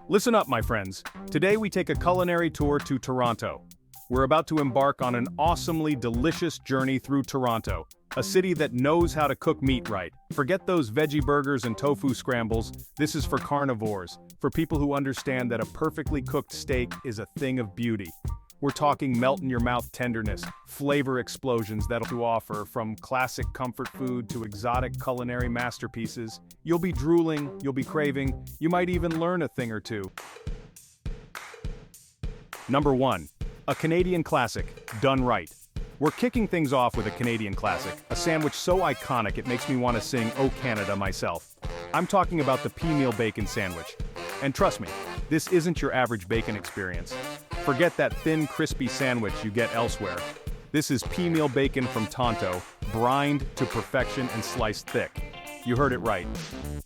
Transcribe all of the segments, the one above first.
Listen up, my friends. Today we take a culinary tour to Toronto. We're about to embark on an awesomely delicious journey through Toronto, a city that knows how to cook meat right. Forget those veggie burgers and tofu scrambles. This is for carnivores, for people who understand that a perfectly cooked steak is a thing of beauty. We're talking melt-in-your-mouth tenderness, flavor explosions that'll offer, from classic comfort food to exotic culinary masterpieces. You'll be drooling, you'll be craving, you might even learn a thing or two. Number 1. A Canadian classic, done right. We're kicking things off with a Canadian classic, a sandwich so iconic it makes me want to sing "Oh Canada" myself. I'm talking about the pea meal bacon sandwich. And trust me, this isn't your average bacon experience. Forget that thin, crispy sandwich you get elsewhere. This is pea meal bacon from Tonto, brined to perfection and sliced thick. You heard it right.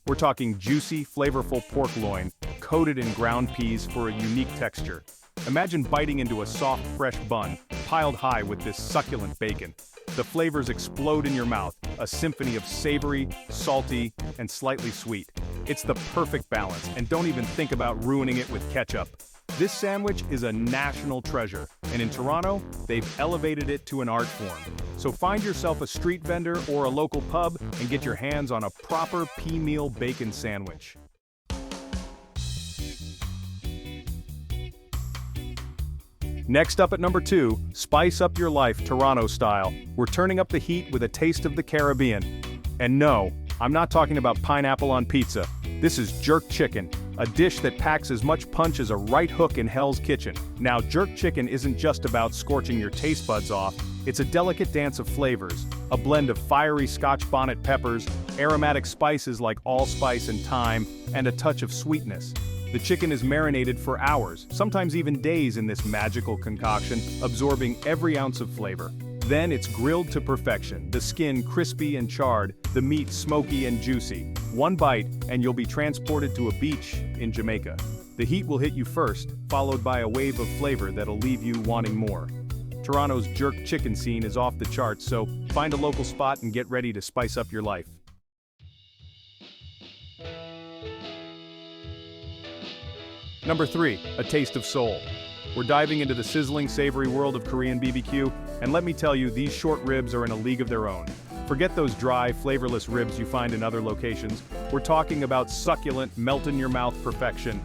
We're talking juicy, flavorful pork loin, coated in ground peas for a unique texture. Imagine biting into a soft, fresh bun, piled high with this succulent bacon. The flavors explode in your mouth, a symphony of savory, salty, and slightly sweet. It's the perfect balance, and don't even think about ruining it with ketchup. This sandwich is a national treasure, and in Toronto, they've elevated it to an art form. So find yourself a street vendor or a local pub and get your hands on a proper pea meal bacon sandwich. Next up at number 2, spice up your life Toronto style. We're turning up the heat with a taste of the Caribbean. And no, I'm not talking about pineapple on pizza. This is jerk chicken, a dish that packs as much punch as a right hook in Hell's Kitchen. Now, jerk chicken isn't just about scorching your taste buds off, it's a delicate dance of flavors, a blend of fiery Scotch bonnet peppers, aromatic spices like allspice and thyme, and a touch of sweetness. The chicken is marinated for hours, sometimes even days in this magical concoction, absorbing every ounce of flavor. Then it's grilled to perfection, the skin crispy and charred, the meat smoky and juicy. One bite, and you'll be transported to a beach in Jamaica. The heat will hit you first, followed by a wave of flavor that'll leave you wanting more. Toronto's jerk chicken scene is off the charts, so find a local spot and get ready to spice up your life. Number 3, a taste of Seoul. We're diving into the sizzling, savory world of Korean BBQ, and let me tell you, these short ribs are in a league of their own. Forget those dry, flavorless ribs you find in other locations. We're talking about succulent, melt-in-your-mouth perfection.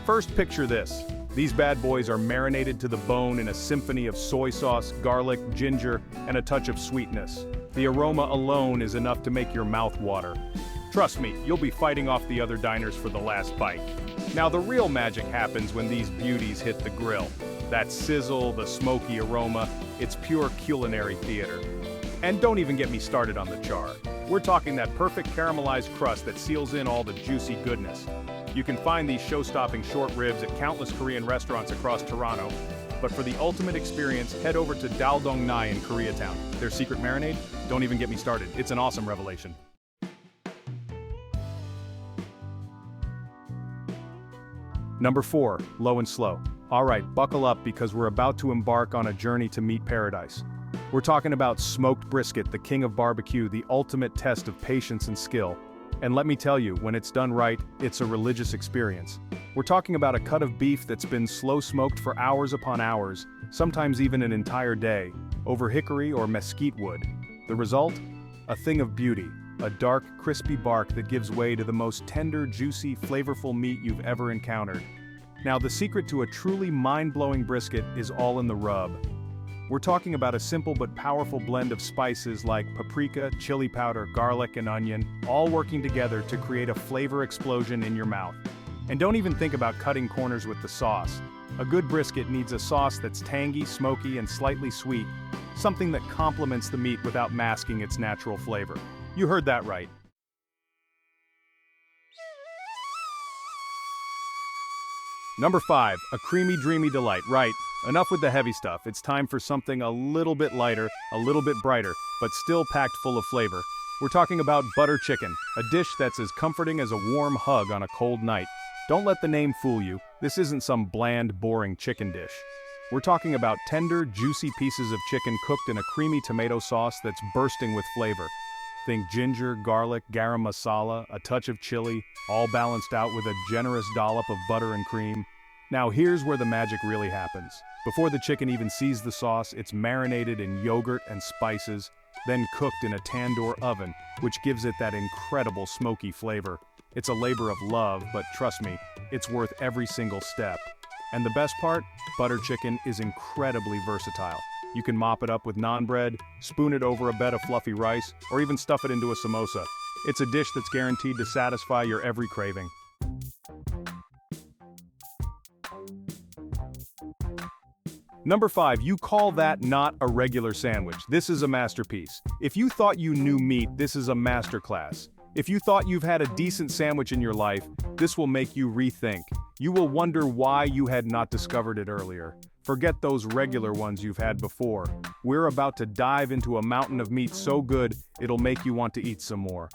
First, picture this. These bad boys are marinated to the bone in a symphony of soy sauce, garlic, ginger, and a touch of sweetness. The aroma alone is enough to make your mouth water. Trust me, you'll be fighting off the other diners for the last bite. Now, the real magic happens when these beauties hit the grill. That sizzle, the smoky aroma, it's pure culinary theater. And don't even get me started on the char. We're talking that perfect caramelized crust that seals in all the juicy goodness. You can find these show-stopping short ribs at countless Korean restaurants across Toronto. But for the ultimate experience, head over to Daldong Nai in Koreatown. Their secret marinade? Don't even get me started. It's an awesome revelation. Number 4, low and slow. Alright, buckle up because we're about to embark on a journey to meat paradise. We're talking about smoked brisket, the king of barbecue, the ultimate test of patience and skill. And let me tell you, when it's done right, it's a religious experience. We're talking about a cut of beef that's been slow smoked for hours upon hours, sometimes even an entire day, over hickory or mesquite wood. The result? A thing of beauty. A dark, crispy bark that gives way to the most tender, juicy, flavorful meat you've ever encountered. Now, the secret to a truly mind-blowing brisket is all in the rub. We're talking about a simple but powerful blend of spices like paprika, chili powder, garlic, and onion, all working together to create a flavor explosion in your mouth. And don't even think about cutting corners with the sauce. A good brisket needs a sauce that's tangy, smoky, and slightly sweet, something that complements the meat without masking its natural flavor. You heard that right. Number 5, a creamy, dreamy delight. Right, enough with the heavy stuff. It's time for something a little bit lighter, a little bit brighter, but still packed full of flavor. We're talking about butter chicken, a dish that's as comforting as a warm hug on a cold night. Don't let the name fool you. This isn't some bland, boring chicken dish. We're talking about tender, juicy pieces of chicken cooked in a creamy tomato sauce that's bursting with flavor. Think ginger, garlic, garam masala, a touch of chili, all balanced out with a generous dollop of butter and cream. Now here's where the magic really happens. Before the chicken even sees the sauce, it's marinated in yogurt and spices, then cooked in a tandoor oven, which gives it that incredible smoky flavor. It's a labor of love, but trust me, it's worth every single step. And the best part? Butter chicken is incredibly versatile. You can mop it up with naan bread, spoon it over a bed of fluffy rice, or even stuff it into a samosa. It's a dish that's guaranteed to satisfy your every craving. Number 5, you call that not a regular sandwich. This is a masterpiece. If you thought you knew meat, this is a masterclass. If you thought you've had a decent sandwich in your life, this will make you rethink. You will wonder why you had not discovered it earlier. Forget those regular ones you've had before. We're about to dive into a mountain of meat so good, it'll make you want to eat some more.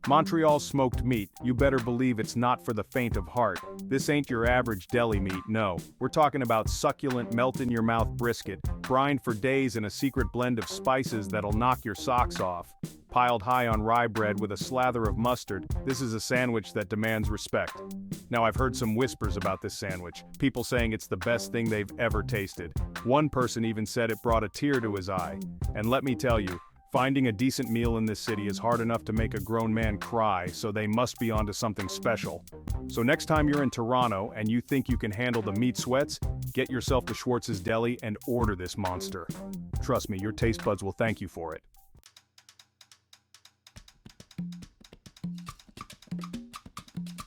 Montreal smoked meat, you better believe it's not for the faint of heart. This ain't your average deli meat, no. We're talking about succulent, melt-in-your-mouth brisket, brined for days in a secret blend of spices that'll knock your socks off. Piled high on rye bread with a slather of mustard, this is a sandwich that demands respect. Now I've heard some whispers about this sandwich, people saying it's the best thing they've ever tasted. One person even said it brought a tear to his eye. And let me tell you, finding a decent meal in this city is hard enough to make a grown man cry, so they must be onto something special. So next time you're in Toronto and you think you can handle the meat sweats, get yourself to Schwartz's Deli and order this monster. Trust me, your taste buds will thank you for it.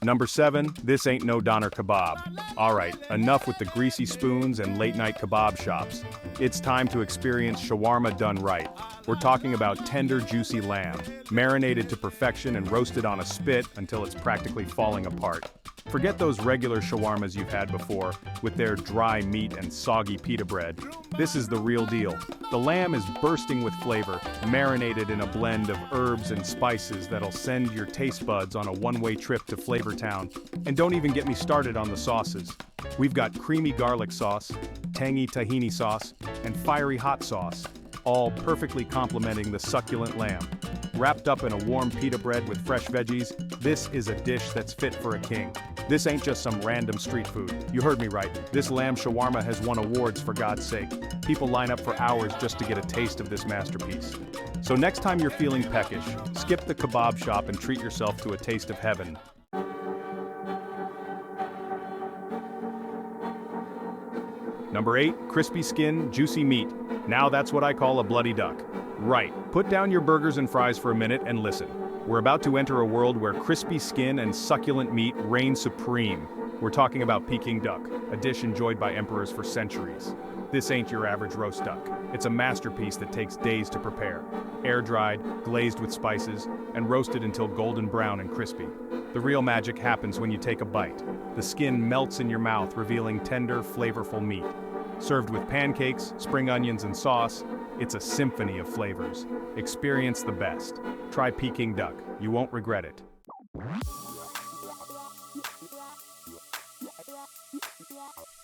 Number 7, this ain't no doner kebab. Alright, enough with the greasy spoons and late-night kebab shops. It's time to experience shawarma done right. We're talking about tender, juicy lamb, marinated to perfection and roasted on a spit until it's practically falling apart. Forget those regular shawarmas you've had before, with their dry meat and soggy pita bread. This is the real deal. The lamb is bursting with flavor, marinated in a blend of herbs and spices that'll send your taste buds on a one-way trip to Flavor Town. And don't even get me started on the sauces. We've got creamy garlic sauce, tangy tahini sauce, and fiery hot sauce, all perfectly complementing the succulent lamb. Wrapped up in a warm pita bread with fresh veggies, this is a dish that's fit for a king. This ain't just some random street food. You heard me right. This lamb shawarma has won awards for God's sake. People line up for hours just to get a taste of this masterpiece. So next time you're feeling peckish, skip the kebab shop and treat yourself to a taste of heaven. Number 8, crispy skin, juicy meat. Now that's what I call a bloody duck. Right, put down your burgers and fries for a minute and listen. We're about to enter a world where crispy skin and succulent meat reign supreme. We're talking about Peking duck, a dish enjoyed by emperors for centuries. This ain't your average roast duck. It's a masterpiece that takes days to prepare. Air-dried, glazed with spices, and roasted until golden brown and crispy. The real magic happens when you take a bite. The skin melts in your mouth, revealing tender, flavorful meat. Served with pancakes, spring onions, and sauce, it's a symphony of flavors. Experience the best. Try Peking duck. You won't regret it.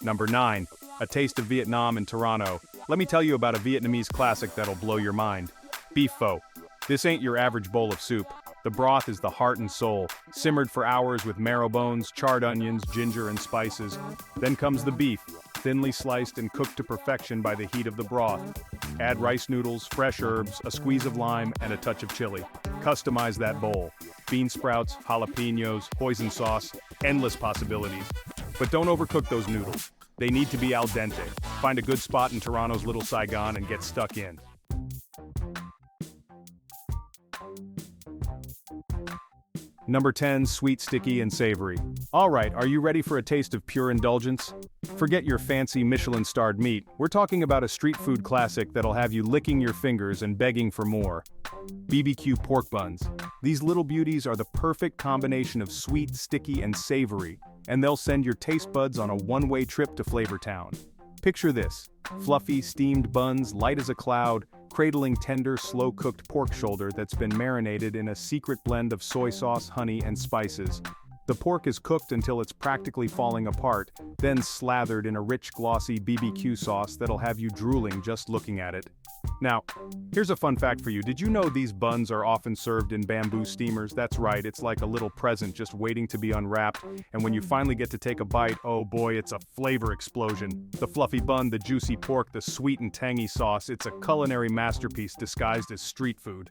Number 9, a taste of Vietnam in Toronto. Let me tell you about a Vietnamese classic that'll blow your mind. Beefo. This ain't your average bowl of soup. The broth is the heart and soul, simmered for hours with marrow bones, charred onions, ginger, and spices. Then comes the beef, thinly sliced and cooked to perfection by the heat of the broth. Add rice noodles, fresh herbs, a squeeze of lime, and a touch of chili. Customize that bowl. Bean sprouts, jalapenos, hoisin sauce, endless possibilities. But don't overcook those noodles. They need to be al dente. Find a good spot in Toronto's Little Saigon and get stuck in. Number 10, sweet, sticky, and savory. Alright, are you ready for a taste of pure indulgence? Forget your fancy Michelin-starred meat. We're talking about a street food classic that'll have you licking your fingers and begging for more. BBQ pork buns. These little beauties are the perfect combination of sweet, sticky, and savory, and they'll send your taste buds on a one-way trip to Flavor Town. Picture this: fluffy, steamed buns, light as a cloud, cradling tender, slow-cooked pork shoulder that's been marinated in a secret blend of soy sauce, honey, and spices. The pork is cooked until it's practically falling apart, then slathered in a rich glossy BBQ sauce that'll have you drooling just looking at it. Now, here's a fun fact for you. Did you know these buns are often served in bamboo steamers? That's right, it's like a little present just waiting to be unwrapped, and when you finally get to take a bite, oh boy, it's a flavor explosion. The fluffy bun, the juicy pork, the sweet and tangy sauce, it's a culinary masterpiece disguised as street food.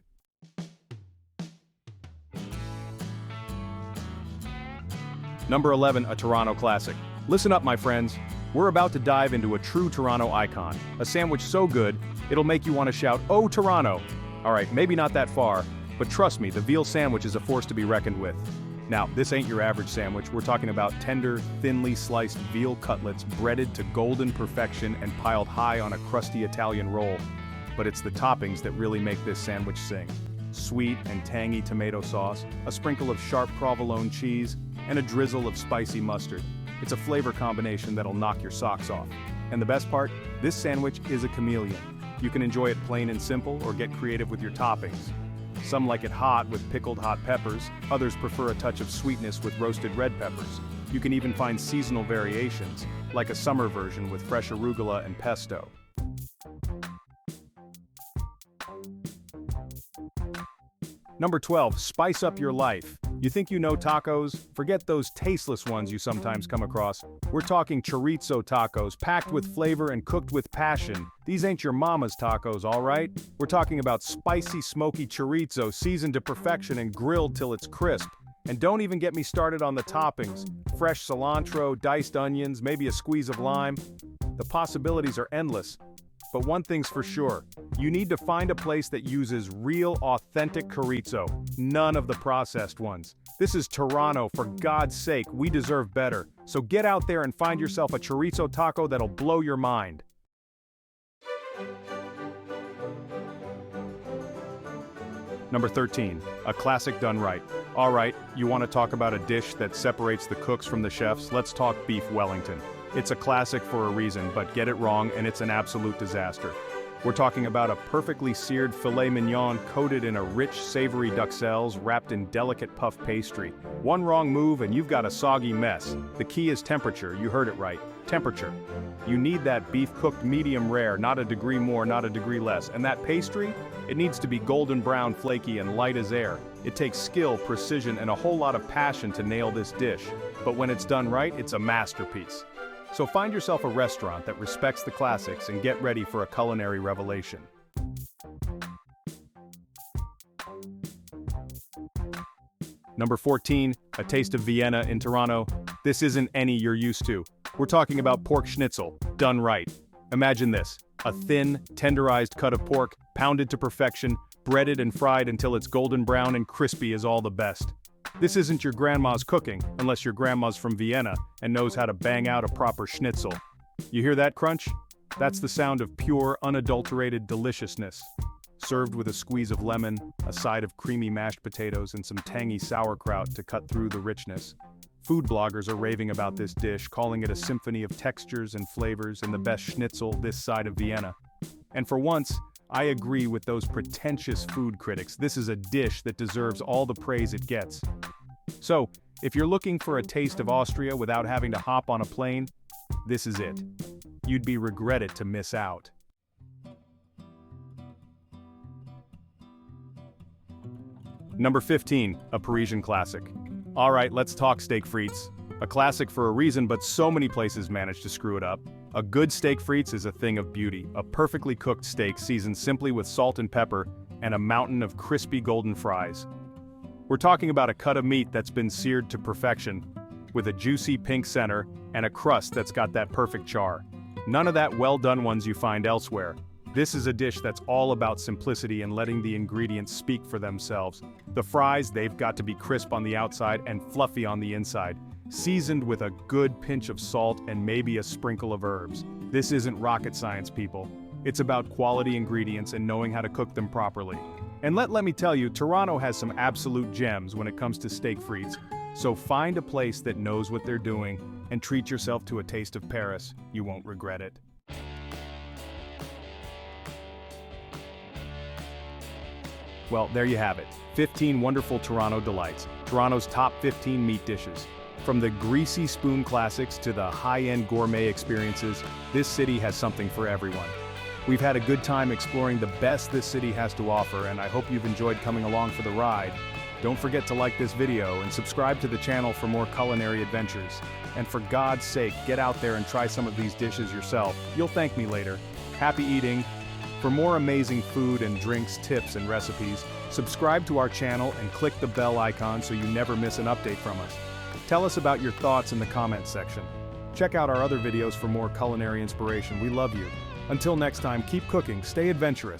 Number 11, a Toronto classic. Listen up, my friends. We're about to dive into a true Toronto icon, a sandwich so good, it'll make you want to shout, "Oh, Toronto!" Alright, maybe not that far, but trust me, the veal sandwich is a force to be reckoned with. Now, this ain't your average sandwich. We're talking about tender, thinly sliced veal cutlets breaded to golden perfection and piled high on a crusty Italian roll. But it's the toppings that really make this sandwich sing. Sweet and tangy tomato sauce, a sprinkle of sharp provolone cheese, and a drizzle of spicy mustard. It's a flavor combination that'll knock your socks off. And the best part? This sandwich is a chameleon. You can enjoy it plain and simple or get creative with your toppings. Some like it hot with pickled hot peppers, others prefer a touch of sweetness with roasted red peppers. You can even find seasonal variations, like a summer version with fresh arugula and pesto. Number 12, spice up your life. You think you know tacos? Forget those tasteless ones you sometimes come across. We're talking chorizo tacos, packed with flavor and cooked with passion. These ain't your mama's tacos, alright? We're talking about spicy, smoky chorizo seasoned to perfection and grilled till it's crisp. And don't even get me started on the toppings. Fresh cilantro, diced onions, maybe a squeeze of lime. The possibilities are endless. But one thing's for sure, you need to find a place that uses real, authentic chorizo, none of the processed ones. This is Toronto, for God's sake, we deserve better. So get out there and find yourself a chorizo taco that'll blow your mind. Number 13, a classic done right. Alright, you want to talk about a dish that separates the cooks from the chefs? Let's talk beef Wellington. It's a classic for a reason, but get it wrong and it's an absolute disaster. We're talking about a perfectly seared filet mignon coated in a rich, savory duxelles wrapped in delicate puff pastry. One wrong move and you've got a soggy mess. The key is temperature, you heard it right. Temperature. You need that beef cooked medium rare, not a degree more, not a degree less. And that pastry? It needs to be golden brown, flaky, and light as air. It takes skill, precision, and a whole lot of passion to nail this dish. But when it's done right, it's a masterpiece. So find yourself a restaurant that respects the classics and get ready for a culinary revelation. Number 14, a Taste of Vienna in Toronto. This isn't any you're used to. We're talking about pork schnitzel, done right. Imagine this, a thin, tenderized cut of pork, pounded to perfection, breaded and fried until it's golden brown and crispy as all the best. This isn't your grandma's cooking, unless your grandma's from Vienna and knows how to bang out a proper schnitzel. You hear that crunch? That's the sound of pure, unadulterated deliciousness. Served with a squeeze of lemon, a side of creamy mashed potatoes, and some tangy sauerkraut to cut through the richness. Food bloggers are raving about this dish, calling it a symphony of textures and flavors and the best schnitzel this side of Vienna. And for once, I agree with those pretentious food critics. This is a dish that deserves all the praise it gets. So, if you're looking for a taste of Austria without having to hop on a plane, this is it. You'd be regretted to miss out. Number 15, a Parisian classic. Alright, let's talk steak frites. A classic for a reason, but so many places manage to screw it up. A good steak frites is a thing of beauty, a perfectly cooked steak seasoned simply with salt and pepper, and a mountain of crispy golden fries. We're talking about a cut of meat that's been seared to perfection, with a juicy pink center and a crust that's got that perfect char. None of that well-done ones you find elsewhere. This is a dish that's all about simplicity and letting the ingredients speak for themselves. The fries, they've got to be crisp on the outside and fluffy on the inside, seasoned with a good pinch of salt and maybe a sprinkle of herbs. This isn't rocket science, people. It's about quality ingredients and knowing how to cook them properly. And let me tell you, Toronto has some absolute gems when it comes to steak frites. So find a place that knows what they're doing and treat yourself to a taste of Paris. You won't regret it. Well, there you have it. 15 wonderful Toronto delights. Toronto's top 15 meat dishes. From the greasy spoon classics to the high-end gourmet experiences, this city has something for everyone. We've had a good time exploring the best this city has to offer, and I hope you've enjoyed coming along for the ride. Don't forget to like this video and subscribe to the channel for more culinary adventures. And for God's sake, get out there and try some of these dishes yourself. You'll thank me later. Happy eating! For more amazing food and drinks, tips and recipes, subscribe to our channel and click the bell icon so you never miss an update from us. Tell us about your thoughts in the comments section. Check out our other videos for more culinary inspiration. We love you. Until next time, keep cooking, stay adventurous.